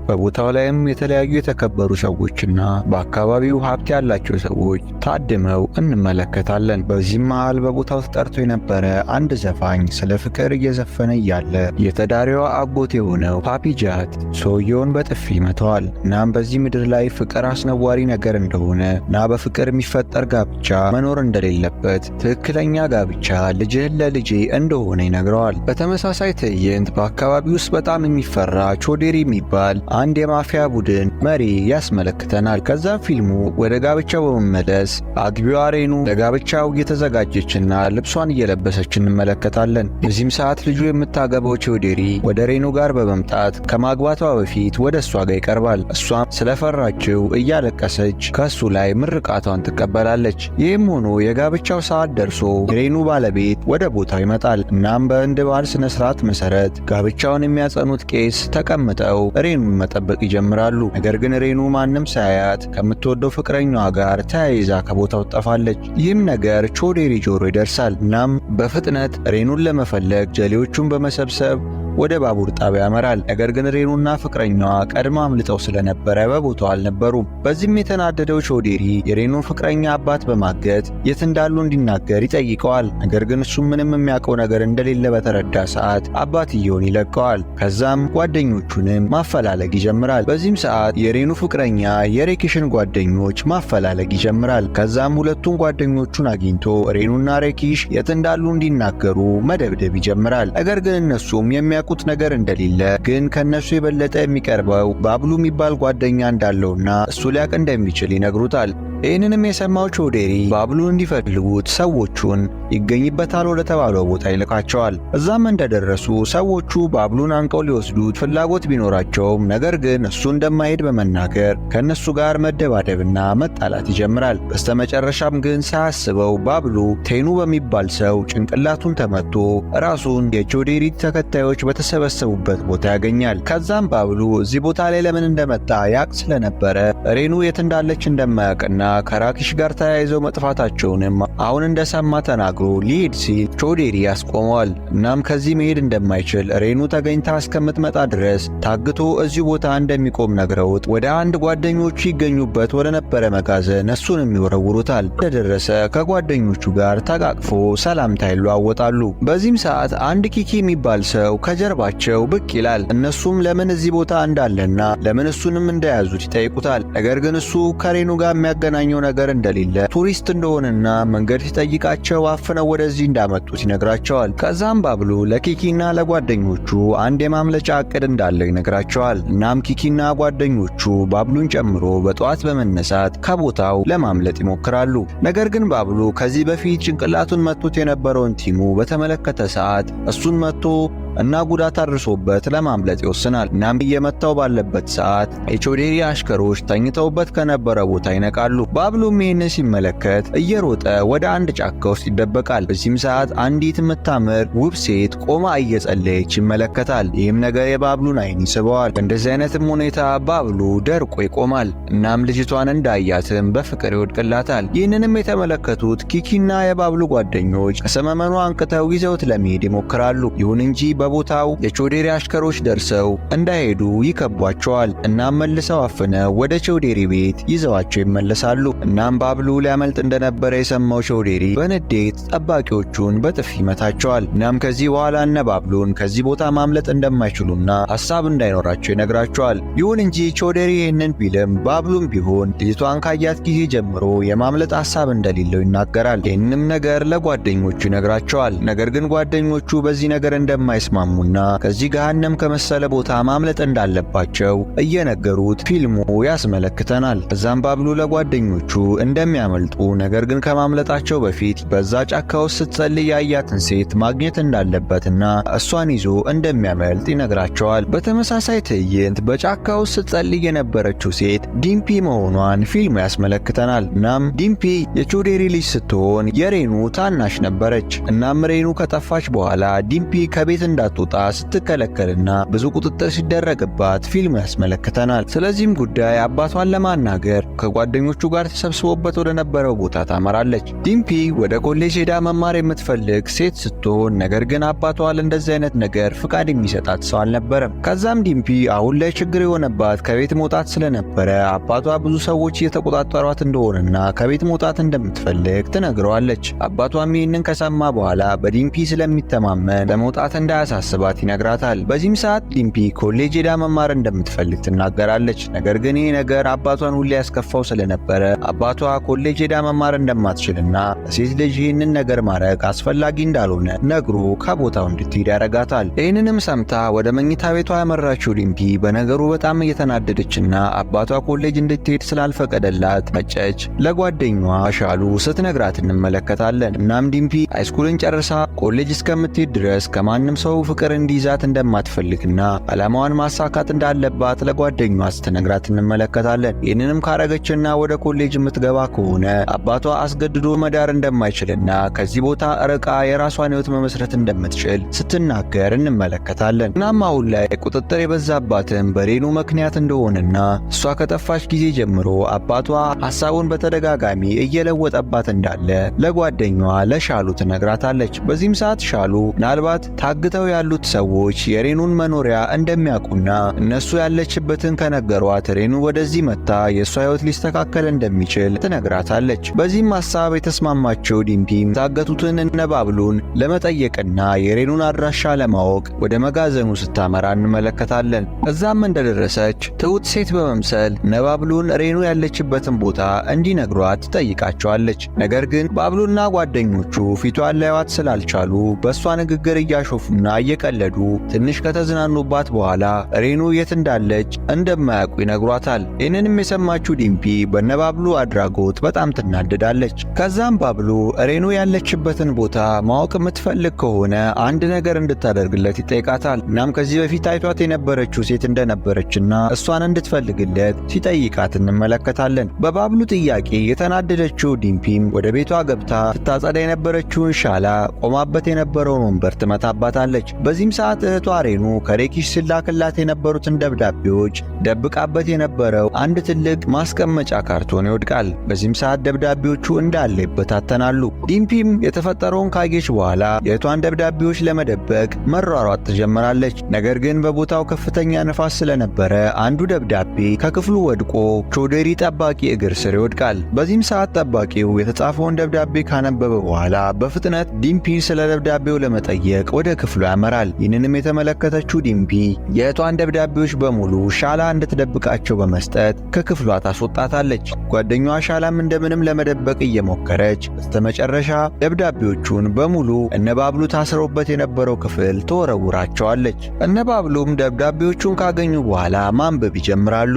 በቦታው ላይም የተለያዩ የተከበሩ ሰዎችና በአካባቢው ሀብት ያላቸው ሰዎች ታድመው እንመለከታለን። በዚህም መሃል በቦታው ተጠርቶ የነበረ አንድ ዘፋኝ ስለ ፍቅር እየዘፈነ እያለ የተዳሪዋ አጎት የሆነው ፓፒ ጃት ሰውየውን በጥፊ ይመታዋል። እናም በዚህ ምድር ላይ ፍቅር አስነዋሪ ነገር እንደሆነ እና በፍቅር የሚፈጠር ጋብቻ መኖር እንደሌለበት፣ ትክክለኛ ጋብቻ ልጅህን ለልጄ እንደሆነ ይነግረዋል። በተመሳሳይ ትዕይንት በአካባቢው ውስጥ በጣም የሚፈራ ቾዴሪ የሚባል አንድ የማፊያ ቡድን መሪ ያስመለክተናል። ከዛም ፊልሙ ወደ ጋብቻው በመመለስ አግቢዋ ሬኑ ለጋብቻው እየተዘጋጀችና ልብሷን እየለበሰች እንመለከታለን። በዚህም ሰዓት ልጁ የምታገባው ቾዴሪ ወደ ሬኑ ጋር በመምጣት ከማግባቷ በፊት ወደ እሷ ጋር ይቀርባል። እሷም ስለፈራችው እያለቀሰች ከሱ ላይ ምርቃቷን ትቀበላለች። ይህም ሆኖ የጋብቻው ሰዓት ደርሶ የሬኑ ባለቤት ወደ ቦታው ይመጣል። እናም በህንድ ባህል ስነ ስርዓት መሰረት ጋብቻውን የሚያጸኑት ቄስ ተቀምጠው ሬኑን መጠበቅ ይጀምራሉ። ነገር ግን ሬኑ ማንም ሳያት ከምትወደው ፍቅረኛዋ ጋር ተያይዛ ከቦታው ትጠፋለች። ይህም ነገር ቾዴሪ ጆሮ ይደርሳል። እናም በፍጥነት ሬኑን ለመፈለግ ጀሌዎቹን በመሰብሰብ ወደ ባቡር ጣቢያ ያመራል። ነገር ግን ሬኑና ፍቅረኛዋ ቀድማ አምልጠው ስለነበረ በቦታው አልነበሩም። በዚህም የተናደደው ቾዴሪ የሬኑን ፍቅረኛ አባት በማገት የት እንዳሉ እንዲናገር ይጠይቀዋል። ነገር ግን እሱም ምንም የሚያውቀው ነገር እንደሌለ በተረዳ ሰዓት አባትየውን ይለቀዋል። ከዛም ጓደኞቹንም ማፈላለግ ይጀምራል። በዚህም ሰዓት የሬኑ ፍቅረኛ የሬኪሽን ጓደኞች ማፈላለግ ይጀምራል። ከዛም ሁለቱን ጓደኞቹን አግኝቶ ሬኑና ሬኪሽ የት እንዳሉ እንዲናገሩ መደብደብ ይጀምራል። ነገር ግን እነሱም የሚያውቁት ነገር እንደሌለ ግን ከነሱ የበለጠ የሚቀርበው ባብሉ የሚባል ጓደኛ እንዳለውና እሱ ሊያቅ እንደሚችል ይነግሩታል። ይህንንም የሰማው ቾዴሪ ባብሉን እንዲፈልጉት ሰዎቹን ይገኝበታል ወደ ተባለው ቦታ ይልካቸዋል። እዛም እንደደረሱ ሰዎቹ ባብሉን አንቀው ሊወስዱት ፍላጎት ቢኖራቸውም ነገር ግን እሱ እንደማይሄድ በመናገር ከነሱ ጋር መደባደብና መጣላት ይጀምራል። በስተመጨረሻም ግን ሳያስበው ባብሉ ቴኑ በሚባል ሰው ጭንቅላቱን ተመቶ ራሱን የቾዴሪ ተከታዮች በተሰበሰቡበት ቦታ ያገኛል። ከዛም ባብሉ እዚህ ቦታ ላይ ለምን እንደመጣ ያቅ ስለነበረ ሬኑ የት እንዳለች እንደማያውቅና ከራኪሽ ጋር ተያይዘው መጥፋታቸውንም አሁን እንደሰማ ተናግሮ ሊሄድ ሲል ቾዴሪ ያስቆመዋል። እናም ከዚህ መሄድ እንደማይችል ሬኑ ተገኝታ እስከምትመጣ ድረስ ታግቶ እዚሁ ቦታ እንደሚቆም ነግረውት ወደ አንድ ጓደኞቹ ይገኙበት ወደ ነበረ መጋዘን እሱንም ይወረውሩታል። እንደደረሰ ከጓደኞቹ ጋር ተቃቅፎ ሰላምታ ይለዋወጣሉ። በዚህም ሰዓት አንድ ኪኪ የሚባል ሰው ከጀርባቸው ብቅ ይላል። እነሱም ለምን እዚህ ቦታ እንዳለና ለምን እሱንም እንደያዙት ይጠይቁታል። ነገር ግን እሱ ከሬኑ ጋር የሚያገናኘው ነገር እንደሌለ ቱሪስት እንደሆነና መንገድ ሲጠይቃቸው አፍነው ወደዚህ እንዳመጡት ይነግራቸዋል። ከዛም ባብሉ ለኪኪና ለጓደኞቹ አንድ የማምለጫ ዕቅድ እንዳለው ይነግራቸዋል። እናም ኪኪና ጓደኞቹ ባብሉን ጨምሮ በጠዋት በመነሳት ከቦታው ለማምለጥ ይሞክራሉ። ነገር ግን ባብሉ ከዚህ በፊት ጭንቅላቱን መጥቶት የነበረውን ቲሙ በተመለከተ ሰዓት እሱን መጥቶ እና ጉዳት አድርሶበት ለማምለጥ ይወስናል። እናም እየመታው ባለበት ሰዓት የቾዴሪ አሽከሮች ተኝተውበት ከነበረ ቦታ ይነቃሉ። ባብሉም ይህንን ሲመለከት እየሮጠ ወደ አንድ ጫካ ውስጥ ይደበቃል። በዚህም ሰዓት አንዲት የምታምር ውብ ሴት ቆማ እየጸለየች ይመለከታል። ይህም ነገር የባብሉን አይን ይስበዋል። በእንደዚህ አይነትም ሁኔታ ባብሉ ደርቆ ይቆማል። እናም ልጅቷን እንዳያትም በፍቅር ይወድቅላታል። ይህንንም የተመለከቱት ኪኪና የባብሉ ጓደኞች ከሰመመኑ አንቅተው ይዘውት ለመሄድ ይሞክራሉ። ይሁን እንጂ በቦታው የቾዴሪ አሽከሮች ደርሰው እንዳይሄዱ ይከቧቸዋል። እናም መልሰው አፍነው ወደ ቾዴሪ ቤት ይዘዋቸው ይመለሳሉ። እናም ባብሉ ሊያመልጥ እንደነበረ የሰማው ቾዴሪ በንዴት ጠባቂዎቹን በጥፊ ይመታቸዋል። እናም ከዚህ በኋላ እነ ባብሉን ከዚህ ቦታ ማምለጥ እንደማይችሉና ሐሳብ እንዳይኖራቸው ይነግራቸዋል። ይሁን እንጂ ቾዴሪ ይህንን ቢልም ባብሉም ቢሆን ልጅቷን ካያት ጊዜ ጀምሮ የማምለጥ ሐሳብ እንደሌለው ይናገራል። ይህንም ነገር ለጓደኞቹ ይነግራቸዋል። ነገር ግን ጓደኞቹ በዚህ ነገር እንደማይስማሙና ከዚህ ገሃነም ከመሰለ ቦታ ማምለጥ እንዳለባቸው እየነገሩት ፊልሙ ያስመለክተናል። ከዛም ባብሉ ለጓደኞቹ እንደሚያመልጡ ነገር ግን ከማምለጣቸው በፊት በዛ ጫካ ውስጥ ስትጸልይ ያያትን ሴት ማግኘት እንዳለበትና እሷን ይዞ እንደሚያመልጥ ይነግራቸዋል። በተመሳሳይ ትዕይንት በጫካ ውስጥ ስትጸልይ የነበረችው ሴት ዲምፒ መሆኗን ፊልሙ ያስመለክተናል። እናም ዲምፒ የቾዴሪ ልጅ ስትሆን የሬኑ ታናሽ ነበረች። እናም ሬኑ ከጠፋች በኋላ ዲምፒ ከቤት እንዳትወጣ ስትከለከልና ብዙ ቁጥጥር ሲደረግባት ፊልሙ ያስመለክተናል። ስለዚህም ጉዳይ አባቷን ለማናገር ከጓደኞቹ ጋር ተሰብስቦበት ወደ ነበረው ቦታ ታመራለች። ዲምፒ ወደ ኮሌጅ ሄዳ መማር የምትፈልግ ሴት ስትሆን ነገር ግን አባቷ ለእንደዚህ አይነት ነገር ፍቃድ የሚሰጣት ሰው አልነበረም። ከዛም ዲምፒ አሁን ላይ ችግር የሆነባት ከቤት መውጣት ስለነበረ አባቷ ብዙ ሰዎች እየተቆጣጠሯት እንደሆነና ከቤት መውጣት እንደምትፈልግ ትነግረዋለች። አባቷም ይህንን ከሰማ በኋላ በዲምፒ ስለሚተማመን ለመውጣት እንዳያሳስባት ይነግራታል። በዚህም ሰዓት ዲምፒ ኮሌጅ ሄዳ መማር እንደምትፈልግ ትናገራለች። ነገር ግን ይህ ነገር አባቷን ሁሌ ያስከፋው ስለነበረ አባቷ ኮሌጅ ሄዳ መማር እንደማትችልና ሴት ልጅ ይህንን ነገር ማድረግ አስፈላጊ እንዳልሆነ ነግሮ ከቦታው እንድትሄድ ያረጋታል። ይህንንም ሰምታ ወደ መኝታ ቤቷ ያመራችው ዲምፒ በነገሩ በጣም እየተናደደችና አባቷ ኮሌጅ እንድትሄድ ስላልፈቀደላት መጨች። ለጓደኛዋ ሻሉ ስትነግራት እንመለከታለን። እናም ዲምፒ ሃይስኩልን ጨርሳ ኮሌጅ እስከምትሄድ ድረስ ከማንም ሰው ፍቅር እንዲይዛት እንደማትፈልግና ዓላማዋን ማሳካት እንዳለባት ለጓደኛዋ ስትነግራት እንመለከታለን። ይህንንም ካረገችና ወደ ኮሌጅ የምትገባ ከሆነ አባቷ አስገድዶ መዳር እንደማይችልና ከዚህ ቦታ ርቃ የራሷን ሕይወት መመስረት እንደምትችል ስትናገር እንመለከታለን። እናም አሁን ላይ ቁጥጥር የበዛባትም በሬኑ ምክንያት እንደሆነና እሷ ከጠፋች ጊዜ ጀምሮ አባቷ ሐሳቡን በተደጋጋሚ እየለወጠባት እንዳለ ለጓደኛዋ ለሻሉ ትነግራታለች። በዚህም ሰዓት ሻሉ ምናልባት ታግተው ያሉት ሰዎች የሬኑን መኖሪያ እንደሚያውቁና እነሱ ያለችበትን ከነገሯት ሬኑ ወደዚህ መጣ የእሷ ሕይወት ሊስተካከል እንደሚችል ትነግራታለች። በዚህም ሐሳብ የተስማማቸው ዲምፒም ታገቱትን እነ ባብሉን ለመጠየቅና የሬኑን አድራሻ ለማወቅ ወደ መጋዘኑ ስታመራ እንመለከታለን። እዛም እንደደረሰች ትሁት ሴት በመምሰል እነ ባብሉን ሬኑ ያለችበትን ቦታ እንዲነግሯት ትጠይቃቸዋለች። ነገር ግን ባብሉና ጓደኞቹ ፊቷን ላይዋት ስላልቻሉ በእሷ ንግግር እያሾፉና እየቀለዱ ትንሽ ከተዝናኑባት በኋላ ሬኑ የት እንዳለች እንደማያውቁ ይነግሯታል። ይህንንም የሰማችው ዲምፒ በነባብሉ አድራጎት በጣም ትናደዳለች። ከዛም ባብሉ ሬኑ ያለችበትን ቦታ ማወቅ የምትፈልግ ከሆነ አንድ ነገር እንድታደርግለት ይጠይቃታል። እናም ከዚህ በፊት አይቷት የነበረችው ሴት እንደነበረችና እሷን እንድትፈልግለት ሲጠይቃት እንመለከታለን። በባብሉ ጥያቄ የተናደደችው ዲምፒም ወደ ቤቷ ገብታ ስታጸዳ የነበረችውን ሻላ ቆማበት የነበረውን ወንበር ትመታባታለች። በዚህም ሰዓት እህቷ ሬኑ ከሬኪሽ ሲላክላት የነበሩትን ደብዳቤዎች ደብቃበት የነበረው አንድ ትልቅ ማስቀመጫ ካርቶን ይወድቃል። በዚህም ሰዓት ደብዳቤዎቹ እንዳለ ይበታተናሉ። ዲምፒም የተፈጠረውን ካየች በኋላ የእህቷን ደብዳቤዎች ለመደበቅ መሯሯጥ ትጀምራለች። ነገር ግን በቦታው ከፍተኛ ነፋስ ስለነበረ አንዱ ደብዳቤ ከክፍሉ ወድቆ ቾዴሪ ጠባቂ እግር ስር ይወድቃል። በዚህም ሰዓት ጠባቂው የተጻፈውን ደብዳቤ ካነበበ በኋላ በፍጥነት ዲምፒ ስለ ደብዳቤው ለመጠየቅ ወደ ክፍሉ ያመራል። ይህንንም የተመለከተችው ዲምፒ የእህቷን ደብዳቤዎች በሙሉ ሻላ እንድትደብቃቸው በመስጠት ከክፍሏ ታስወጣታለች። ጓደኛዋ ሻላም እንደምንም ለመደበቅ እየሞከረች በስተመጨረሻ ደብዳቤዎቹን በሙሉ እነባብሉ ታስረውበት የነበረው ክፍል ተወረውራቸዋለች። እነባብሉም ደብዳቤዎቹን ካገኙ በኋላ ማንበብ ይጀምራሉ።